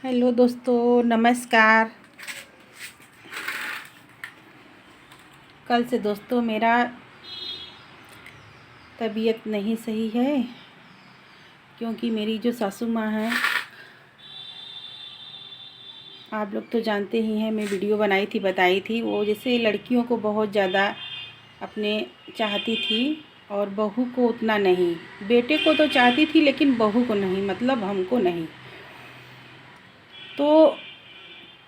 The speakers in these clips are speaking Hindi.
हेलो दोस्तों, नमस्कार। कल से दोस्तों मेरा तबीयत नहीं सही है, क्योंकि मेरी जो सासू माँ हैं, आप लोग तो जानते ही हैं, मैं वीडियो बनाई थी, बताई थी। वो जैसे लड़कियों को बहुत ज़्यादा अपने चाहती थी और बहू को उतना नहीं। बेटे को तो चाहती थी लेकिन बहू को नहीं, मतलब हमको नहीं। तो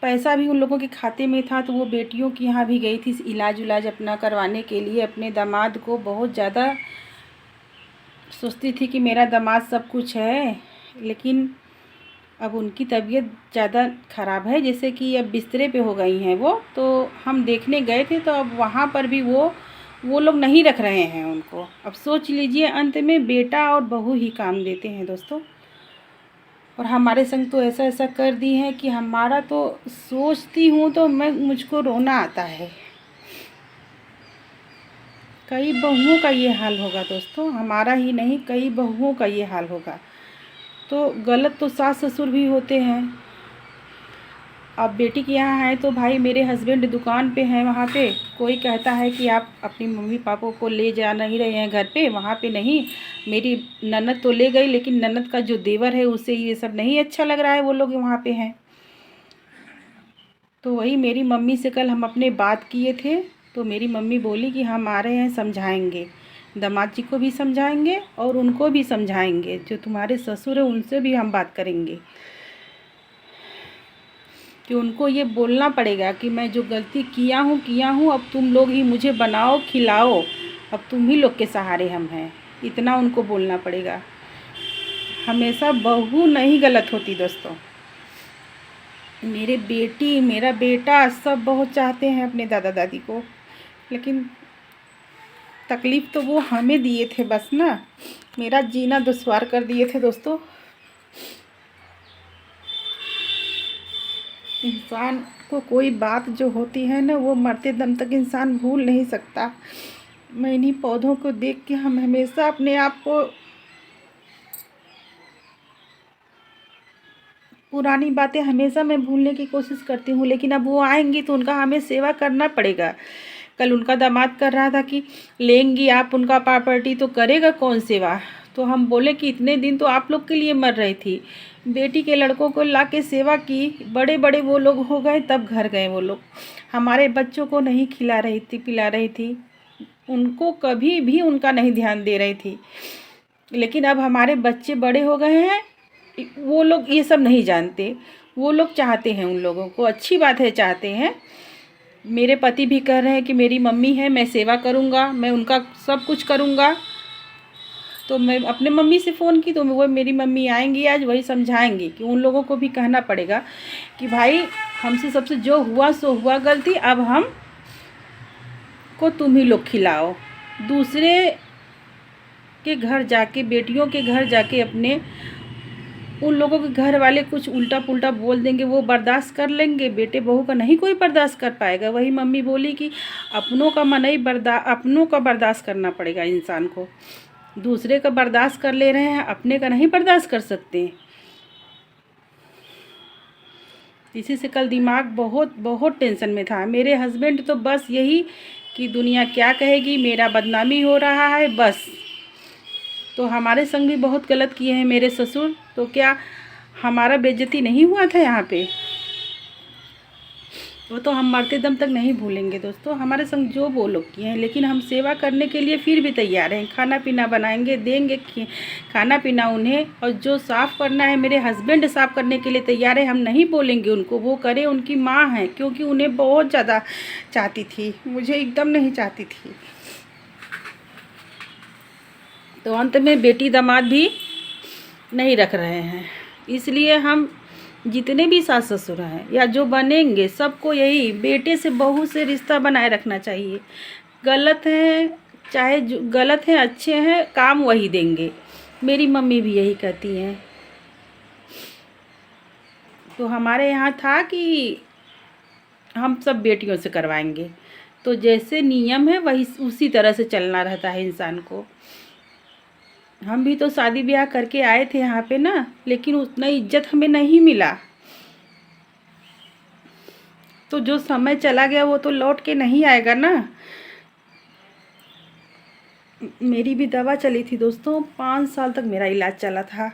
पैसा भी उन लोगों के खाते में था, तो वो बेटियों के यहाँ भी गई थी इलाज उलाज अपना करवाने के लिए। अपने दामाद को बहुत ज़्यादा सोचती थी कि मेरा दामाद सब कुछ है, लेकिन अब उनकी तबीयत ज़्यादा ख़राब है, जैसे कि अब बिस्तरे पे हो गई हैं वो। तो हम देखने गए थे, तो अब वहाँ पर भी वो लोग नहीं रख रहे हैं उनको। अब सोच लीजिए, अंत में बेटा और बहू ही काम देते हैं दोस्तों। और हमारे संग तो ऐसा ऐसा कर दी है कि हमारा तो सोचती हूँ तो मुझको रोना आता है। कई बहुओं का ये हाल होगा दोस्तों, हमारा ही नहीं, कई बहुओं का ये हाल होगा। तो गलत तो सास ससुर भी होते हैं। अब बेटी के यहाँ है तो भाई मेरे हस्बैंड दुकान पे हैं, वहाँ पे कोई कहता है कि आप अपनी मम्मी पापा को ले जा नहीं रहे हैं घर पे, वहाँ पे नहीं। मेरी ननद तो ले गई, लेकिन ननद का जो देवर है उसे ये सब नहीं अच्छा लग रहा है, वो लोग वहाँ पे हैं। तो वही मेरी मम्मी से कल हम अपने बात किए थे, तो मेरी मम्मी बोली कि हम आ रहे हैं, समझाएंगे, दामाद जी को भी समझाएंगे और उनको भी समझाएंगे, जो तुम्हारे ससुर है उनसे भी हम बात करेंगे कि उनको ये बोलना पड़ेगा कि मैं जो गलती किया हूँ, अब तुम लोग ही मुझे बनाओ खिलाओ, अब तुम ही लोग के सहारे हम हैं, इतना उनको बोलना पड़ेगा। हमेशा बहू नहीं गलत होती दोस्तों। मेरा बेटा सब बहुत चाहते हैं अपने दादा दादी को, लेकिन तकलीफ़ तो वो हमें दिए थे बस ना, मेरा जीना दुश्वार कर दिए थे दोस्तों। इंसान को कोई बात जो होती है ना, वो मरते दम तक इंसान भूल नहीं सकता। मैं इन्हीं पौधों को देख के हम हमेशा अपने आप को पुरानी बातें हमेशा मैं भूलने की कोशिश करती हूँ, लेकिन अब वो आएंगी तो उनका हमें सेवा करना पड़ेगा। कल उनका दामाद कर रहा था कि लेंगी आप उनका प्रॉपर्टी, तो करेगा कौन सेवा। तो हम बोले कि इतने दिन तो आप लोग के लिए मर रही थी, बेटी के लड़कों को ला के सेवा की, बड़े बड़े वो लोग हो गए तब घर गए वो लोग। हमारे बच्चों को नहीं खिला रही थी, पिला रही थी, उनको कभी भी उनका नहीं ध्यान दे रही थी। लेकिन अब हमारे बच्चे बड़े हो गए हैं, वो लोग ये सब नहीं जानते। वो लोग चाहते हैं, उन लोगों को अच्छी बात है, चाहते हैं। मेरे पति भी कह रहे हैं कि मेरी मम्मी है, मैं सेवा करूँगा, मैं उनका सब कुछ करूँगा। तो मैं अपने मम्मी से फ़ोन की, तो वो मेरी मम्मी आएंगी आज, वही समझाएंगी कि उन लोगों को भी कहना पड़ेगा कि भाई हमसे सबसे जो हुआ सो हुआ गलती, अब हम को तुम ही लोग खिलाओ। दूसरे के घर जाके, बेटियों के घर जाके अपने उन लोगों के घर वाले कुछ उल्टा पुल्टा बोल देंगे, वो बर्दाश्त कर लेंगे, बेटे बहू का नहीं कोई बर्दाश्त कर पाएगा। वही मम्मी बोली कि अपनों का बर्दाश्त करना पड़ेगा इंसान को। दूसरे का बर्दाश्त कर ले रहे हैं, अपने का नहीं बर्दाश्त कर सकते। इसी से कल दिमाग बहुत बहुत टेंशन में था। मेरे हस्बैंड तो बस यही कि दुनिया क्या कहेगी, मेरा बदनामी हो रहा है बस। तो हमारे संग भी बहुत गलत किए हैं मेरे ससुर, तो क्या हमारा बेइज्जती नहीं हुआ था यहाँ पे? वो तो हम मरते दम तक नहीं भूलेंगे दोस्तों, हमारे संग जो वो लोग किए हैं। लेकिन हम सेवा करने के लिए फिर भी तैयार हैं, खाना पीना बनाएंगे, देंगे खाना पीना उन्हें। और जो साफ़ करना है, मेरे हस्बैंड साफ़ करने के लिए तैयार है, हम नहीं बोलेंगे उनको, वो करें, उनकी माँ हैं, क्योंकि उन्हें बहुत ज़्यादा चाहती थी, मुझे एकदम नहीं चाहती थी। तो अंत में बेटी दामाद भी नहीं रख रहे हैं। इसलिए हम जितने भी सास ससुर हैं या जो बनेंगे, सबको यही बेटे से बहू से रिश्ता बनाए रखना चाहिए। गलत है, चाहे जो गलत है, अच्छे हैं, काम वही देंगे। मेरी मम्मी भी यही कहती हैं। तो हमारे यहाँ था कि हम सब बेटियों से करवाएंगे, तो जैसे नियम है वही उसी तरह से चलना रहता है इंसान को। हम भी तो शादी ब्याह करके आए थे यहाँ पे ना, लेकिन उतना इज्जत हमें नहीं मिला। तो जो समय चला गया वो तो लौट के नहीं आएगा ना। मेरी भी दवा चली थी दोस्तों, 5 साल तक मेरा इलाज चला था।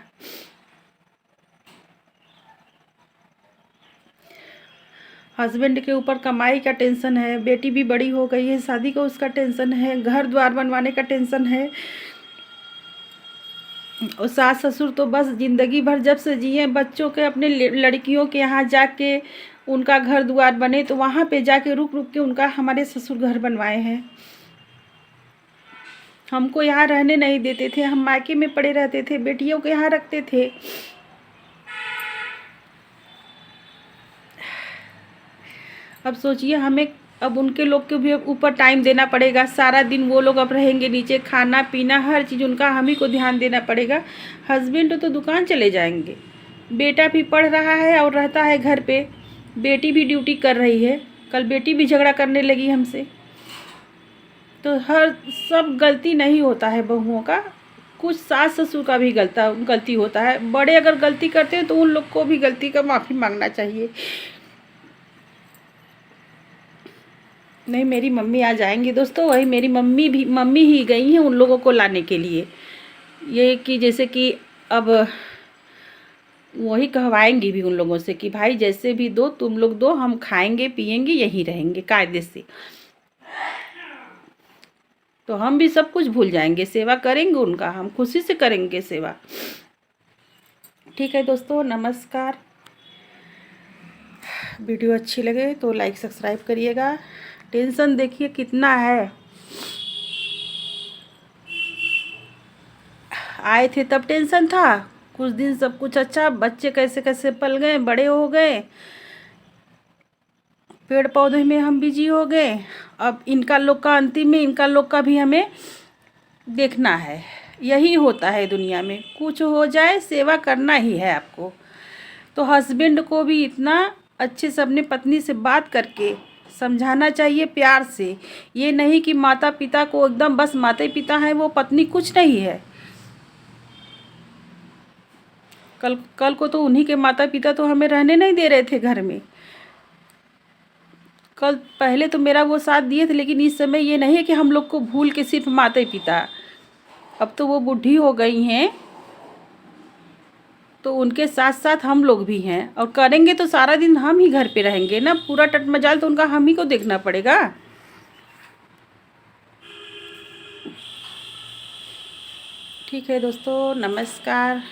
हस्बैंड के ऊपर कमाई का टेंशन है, बेटी भी बड़ी हो गई है, शादी का उसका टेंशन है, घर द्वार बनवाने का टेंशन है, और सास ससुर तो बस ज़िंदगी भर जब से जिए बच्चों के अपने लड़कियों के यहाँ जाके उनका घर द्वार बने तो वहाँ पे जाके रुक रुक के उनका हमारे ससुर घर बनवाए हैं। हमको यहाँ रहने नहीं देते थे, हम मायके में पड़े रहते थे, बेटियों के यहाँ रखते थे। अब सोचिए हमें अब उनके लोग के भी ऊपर टाइम देना पड़ेगा, सारा दिन वो लोग अब रहेंगे नीचे, खाना पीना हर चीज़ उनका हम ही को ध्यान देना पड़ेगा। हस्बैंड तो दुकान चले जाएंगे, बेटा भी पढ़ रहा है और रहता है घर पे, बेटी भी ड्यूटी कर रही है, कल बेटी भी झगड़ा करने लगी हमसे। तो हर सब गलती नहीं होता है बहुओं का, कुछ सास ससुर का भी गलती होता है। बड़े अगर गलती करते हैं तो उन लोग को भी गलती का माफ़ी मांगना चाहिए। नहीं, मेरी मम्मी आ जाएंगी दोस्तों, वही मेरी मम्मी ही गई हैं उन लोगों को लाने के लिए। ये कि जैसे कि अब वही कहवाएंगी भी उन लोगों से कि भाई जैसे भी दो तुम लोग दो, हम खाएंगे पिएंगे यहीं रहेंगे कायदे से। तो हम भी सब कुछ भूल जाएंगे, सेवा करेंगे उनका, हम खुशी से करेंगे सेवा। ठीक है दोस्तों, नमस्कार। वीडियो अच्छी लगे तो लाइक सब्सक्राइब करिएगा। टेंशन देखिए कितना है, आए थे तब टेंशन था, कुछ दिन सब कुछ अच्छा, बच्चे कैसे कैसे पल गए, बड़े हो गए, पेड़ पौधे में हम बिजी हो गए। अब इनका लोग का अंतिम में इनका लोग का भी हमें देखना है। यही होता है दुनिया में, कुछ हो जाए सेवा करना ही है आपको। तो हस्बैंड को भी इतना अच्छे से अपने पत्नी से बात करके समझाना चाहिए प्यार से। ये नहीं कि माता पिता को एकदम बस माता पिता है, वो पत्नी कुछ नहीं है। कल को तो उन्हीं के माता पिता तो हमें रहने नहीं दे रहे थे घर में। कल पहले तो मेरा वो साथ दिए थे, लेकिन इस समय ये नहीं है कि हम लोग को भूल के सिर्फ माता पिता। अब तो वो बूढ़ी हो गई हैं, तो उनके साथ साथ हम लोग भी हैं, और करेंगे तो सारा दिन हम ही घर पे रहेंगे ना, पूरा टटमजाल तो उनका हम ही को देखना पड़ेगा। ठीक है दोस्तों, नमस्कार।